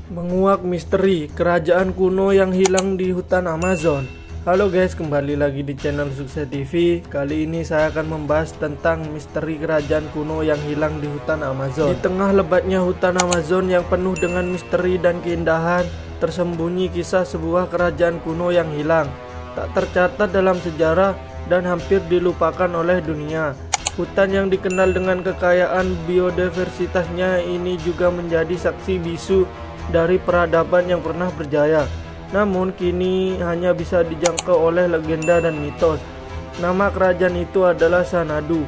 Menguak misteri kerajaan kuno yang hilang di hutan Amazon. Halo guys, kembali lagi di channel Sukses TV. Kali ini saya akan membahas tentang misteri kerajaan kuno yang hilang di hutan Amazon. Di tengah lebatnya hutan Amazon yang penuh dengan misteri dan keindahan, tersembunyi kisah sebuah kerajaan kuno yang hilang, tak tercatat dalam sejarah dan hampir dilupakan oleh dunia. Hutan yang dikenal dengan kekayaan biodiversitasnya ini juga menjadi saksi bisu dari peradaban yang pernah berjaya. Namun kini hanya bisa dijangkau oleh legenda dan mitos. Nama kerajaan itu adalah Xanadu,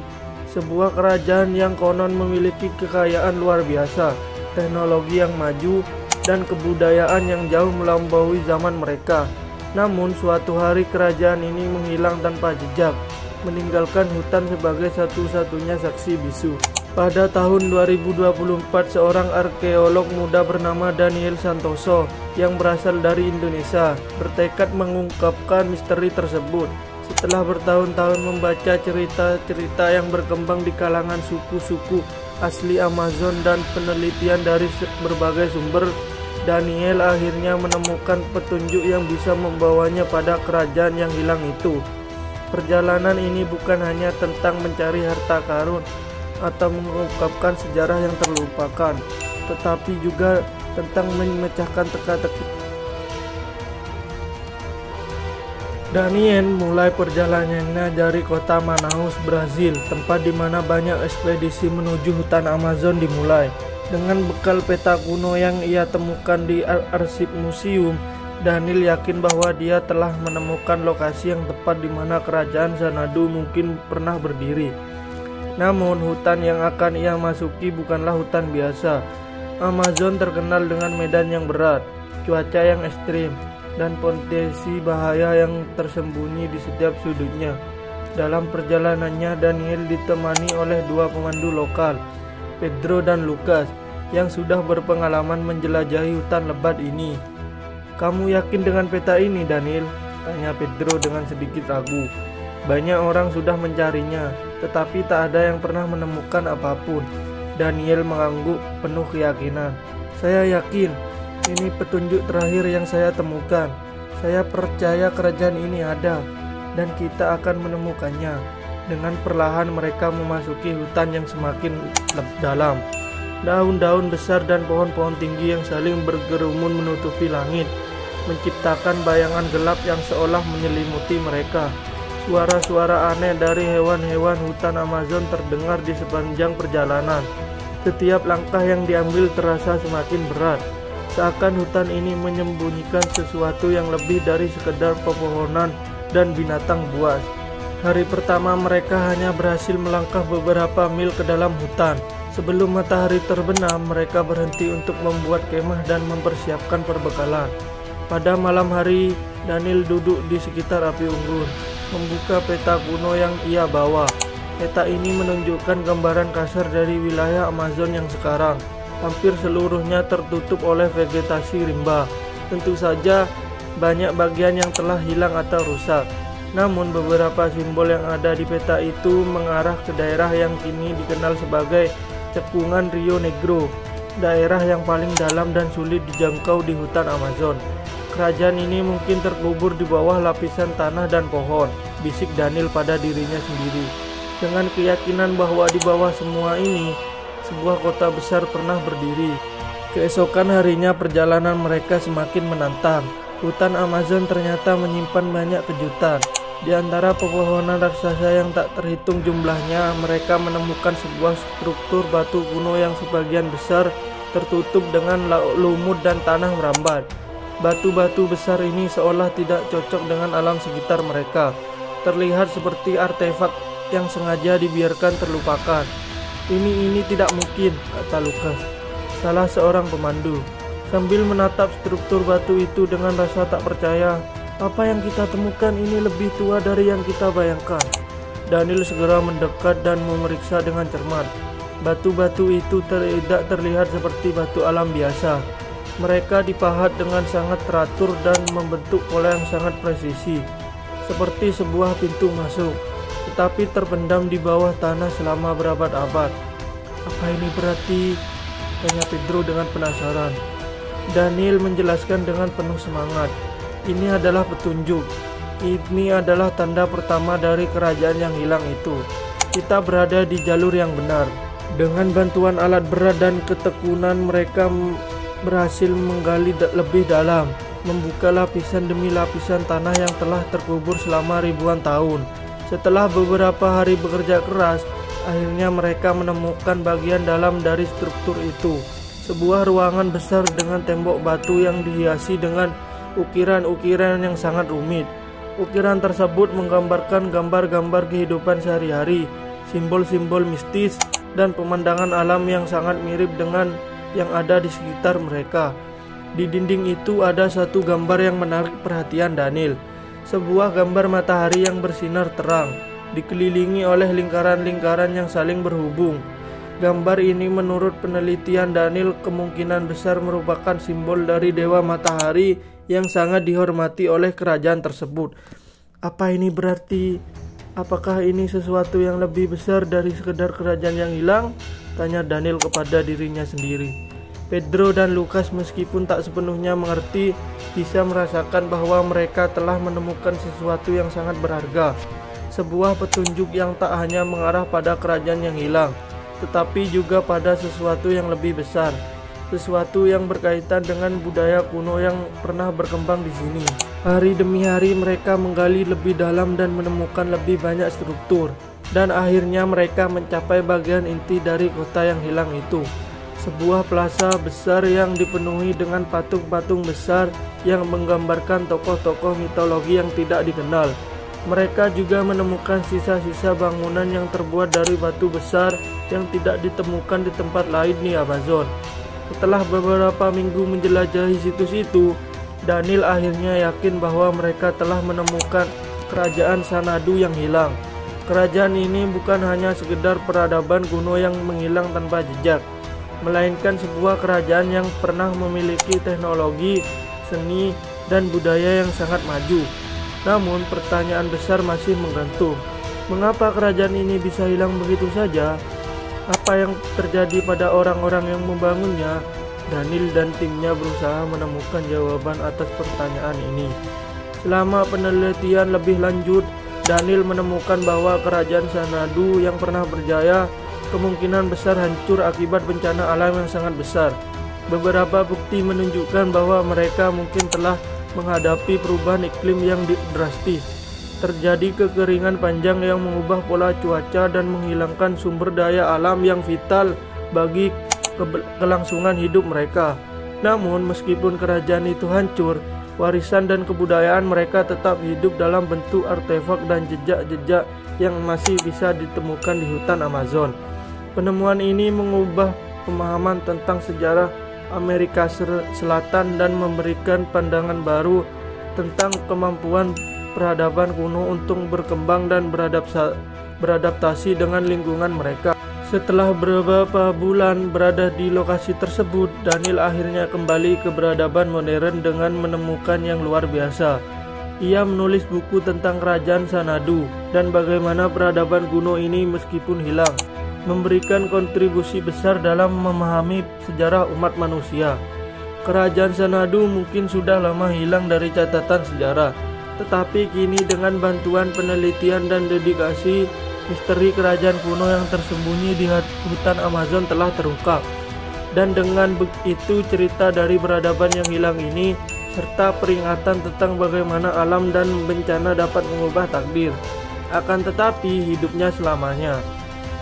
sebuah kerajaan yang konon memiliki kekayaan luar biasa, teknologi yang maju, dan kebudayaan yang jauh melampaui zaman mereka. Namun suatu hari kerajaan ini menghilang tanpa jejak, meninggalkan hutan sebagai satu-satunya saksi bisu. Pada tahun 2024, seorang arkeolog muda bernama Daniel Santoso yang berasal dari Indonesia bertekad mengungkapkan misteri tersebut. Setelah bertahun-tahun membaca cerita-cerita yang berkembang di kalangan suku-suku asli Amazon dan penelitian dari berbagai sumber, Daniel akhirnya menemukan petunjuk yang bisa membawanya pada kerajaan yang hilang itu. Perjalanan ini bukan hanya tentang mencari harta karun atau mengungkapkan sejarah yang terlupakan, tetapi juga tentang memecahkan teka-teki. Daniel mulai perjalanannya dari kota Manaus, Brazil, tempat di mana banyak ekspedisi menuju hutan Amazon dimulai. Dengan bekal peta kuno yang ia temukan di arsip museum, Daniel yakin bahwa dia telah menemukan lokasi yang tepat di mana kerajaan Xanadu mungkin pernah berdiri. Namun hutan yang akan ia masuki bukanlah hutan biasa. Amazon terkenal dengan medan yang berat, cuaca yang ekstrim, dan potensi bahaya yang tersembunyi di setiap sudutnya. Dalam perjalanannya, Daniel ditemani oleh dua pemandu lokal, Pedro dan Lucas, yang sudah berpengalaman menjelajahi hutan lebat ini. "Kamu yakin dengan peta ini, Daniel?" tanya Pedro dengan sedikit ragu. "Banyak orang sudah mencarinya, tetapi tak ada yang pernah menemukan apapun." Daniel mengangguk penuh keyakinan. "Saya yakin, ini petunjuk terakhir yang saya temukan. Saya percaya kerajaan ini ada, dan kita akan menemukannya." Dengan perlahan mereka memasuki hutan yang semakin dalam. Daun-daun besar dan pohon-pohon tinggi yang saling bergerumun menutupi langit, menciptakan bayangan gelap yang seolah menyelimuti mereka. Suara-suara aneh dari hewan-hewan hutan Amazon terdengar di sepanjang perjalanan. Setiap langkah yang diambil terasa semakin berat, seakan hutan ini menyembunyikan sesuatu yang lebih dari sekedar pepohonan dan binatang buas. Hari pertama mereka hanya berhasil melangkah beberapa mil ke dalam hutan. Sebelum matahari terbenam, mereka berhenti untuk membuat kemah dan mempersiapkan perbekalan. Pada malam hari, Daniel duduk di sekitar api unggun, membuka peta kuno yang ia bawa. Peta ini menunjukkan gambaran kasar dari wilayah Amazon yang sekarang hampir seluruhnya tertutup oleh vegetasi rimba. Tentu saja banyak bagian yang telah hilang atau rusak. Namun beberapa simbol yang ada di peta itu mengarah ke daerah yang kini dikenal sebagai Cekungan Rio Negro, daerah yang paling dalam dan sulit dijangkau di hutan Amazon. "Kerajaan ini mungkin terkubur di bawah lapisan tanah dan pohon," bisik Daniel pada dirinya sendiri. Dengan keyakinan bahwa di bawah semua ini, sebuah kota besar pernah berdiri. Keesokan harinya perjalanan mereka semakin menantang. Hutan Amazon ternyata menyimpan banyak kejutan. Di antara pepohonan raksasa yang tak terhitung jumlahnya, mereka menemukan sebuah struktur batu kuno yang sebagian besar tertutup dengan lumut dan tanah merambat. Batu-batu besar ini seolah tidak cocok dengan alam sekitar mereka, terlihat seperti artefak yang sengaja dibiarkan terlupakan. Ini tidak mungkin," kata Lucas, salah seorang pemandu, sambil menatap struktur batu itu dengan rasa tak percaya. "Apa yang kita temukan ini lebih tua dari yang kita bayangkan." Daniel segera mendekat dan memeriksa dengan cermat. Batu-batu itu tidak terlihat seperti batu alam biasa. Mereka dipahat dengan sangat teratur dan membentuk pola yang sangat presisi, seperti sebuah pintu masuk, tetapi terpendam di bawah tanah selama berabad-abad. "Apa ini berarti?" tanya Pedro dengan penasaran. Daniel menjelaskan dengan penuh semangat. Ini adalah petunjuk. Ini adalah tanda pertama dari kerajaan yang hilang itu. Kita berada di jalur yang benar. Dengan bantuan alat berat dan ketekunan, mereka berhasil menggali lebih dalam, membuka lapisan demi lapisan tanah yang telah terkubur selama ribuan tahun. Setelah beberapa hari bekerja keras, akhirnya mereka menemukan bagian dalam dari struktur itu. Sebuah ruangan besar dengan tembok batu yang dihiasi dengan ukiran-ukiran yang sangat rumit. Ukiran tersebut menggambarkan gambar-gambar kehidupan sehari-hari, simbol-simbol mistis, dan pemandangan alam yang sangat mirip dengan yang ada di sekitar mereka. Di dinding itu ada satu gambar yang menarik perhatian Daniel. Sebuah gambar matahari yang bersinar terang, dikelilingi oleh lingkaran-lingkaran yang saling berhubung. Gambar ini menurut penelitian Daniel kemungkinan besar merupakan simbol dari dewa matahari yang sangat dihormati oleh kerajaan tersebut. Apa ini berarti? Apakah ini sesuatu yang lebih besar dari sekedar kerajaan yang hilang? Tanya Daniel kepada dirinya sendiri. Pedro dan Lukas meskipun tak sepenuhnya mengerti, bisa merasakan bahwa mereka telah menemukan sesuatu yang sangat berharga. Sebuah petunjuk yang tak hanya mengarah pada kerajaan yang hilang, tetapi juga pada sesuatu yang lebih besar, sesuatu yang berkaitan dengan budaya kuno yang pernah berkembang di sini. Hari demi hari mereka menggali lebih dalam dan menemukan lebih banyak struktur, dan akhirnya mereka mencapai bagian inti dari kota yang hilang itu. Sebuah plaza besar yang dipenuhi dengan patung-patung besar yang menggambarkan tokoh-tokoh mitologi yang tidak dikenal. Mereka juga menemukan sisa-sisa bangunan yang terbuat dari batu besar yang tidak ditemukan di tempat lain di Amazon. Setelah beberapa minggu menjelajahi situs itu, Daniel akhirnya yakin bahwa mereka telah menemukan kerajaan Xanadu yang hilang. Kerajaan ini bukan hanya sekedar peradaban kuno yang menghilang tanpa jejak, melainkan sebuah kerajaan yang pernah memiliki teknologi, seni, dan budaya yang sangat maju. Namun pertanyaan besar masih menggantung. Mengapa kerajaan ini bisa hilang begitu saja? Apa yang terjadi pada orang-orang yang membangunnya? Daniel dan timnya berusaha menemukan jawaban atas pertanyaan ini. Selama penelitian lebih lanjut, Daniel menemukan bahwa kerajaan Xanadu yang pernah berjaya kemungkinan besar hancur akibat bencana alam yang sangat besar. Beberapa bukti menunjukkan bahwa mereka mungkin telah menghadapi perubahan iklim yang drastis. Terjadi kekeringan panjang yang mengubah pola cuaca dan menghilangkan sumber daya alam yang vital bagi kelangsungan hidup mereka. Namun meskipun kerajaan itu hancur, warisan dan kebudayaan mereka tetap hidup dalam bentuk artefak dan jejak-jejak yang masih bisa ditemukan di hutan Amazon. Penemuan ini mengubah pemahaman tentang sejarah Amerika Selatan dan memberikan pandangan baru tentang kemampuan peradaban kuno untuk berkembang dan beradaptasi dengan lingkungan mereka. Setelah beberapa bulan berada di lokasi tersebut, Daniel akhirnya kembali ke peradaban modern dengan menemukan yang luar biasa. Ia menulis buku tentang kerajaan Xanadu dan bagaimana peradaban kuno ini meskipun hilang, memberikan kontribusi besar dalam memahami sejarah umat manusia. Kerajaan Xanadu mungkin sudah lama hilang dari catatan sejarah, tetapi kini dengan bantuan penelitian dan dedikasi, misteri kerajaan kuno yang tersembunyi di hutan Amazon telah terungkap. Dan dengan begitu cerita dari peradaban yang hilang ini, serta peringatan tentang bagaimana alam dan bencana dapat mengubah takdir, akan tetapi hidupnya selamanya.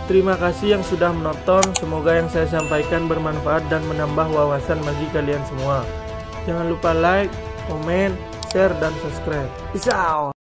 Terima kasih yang sudah menonton, semoga yang saya sampaikan bermanfaat dan menambah wawasan bagi kalian semua. Jangan lupa like, komen, share, dan subscribe. Peace out!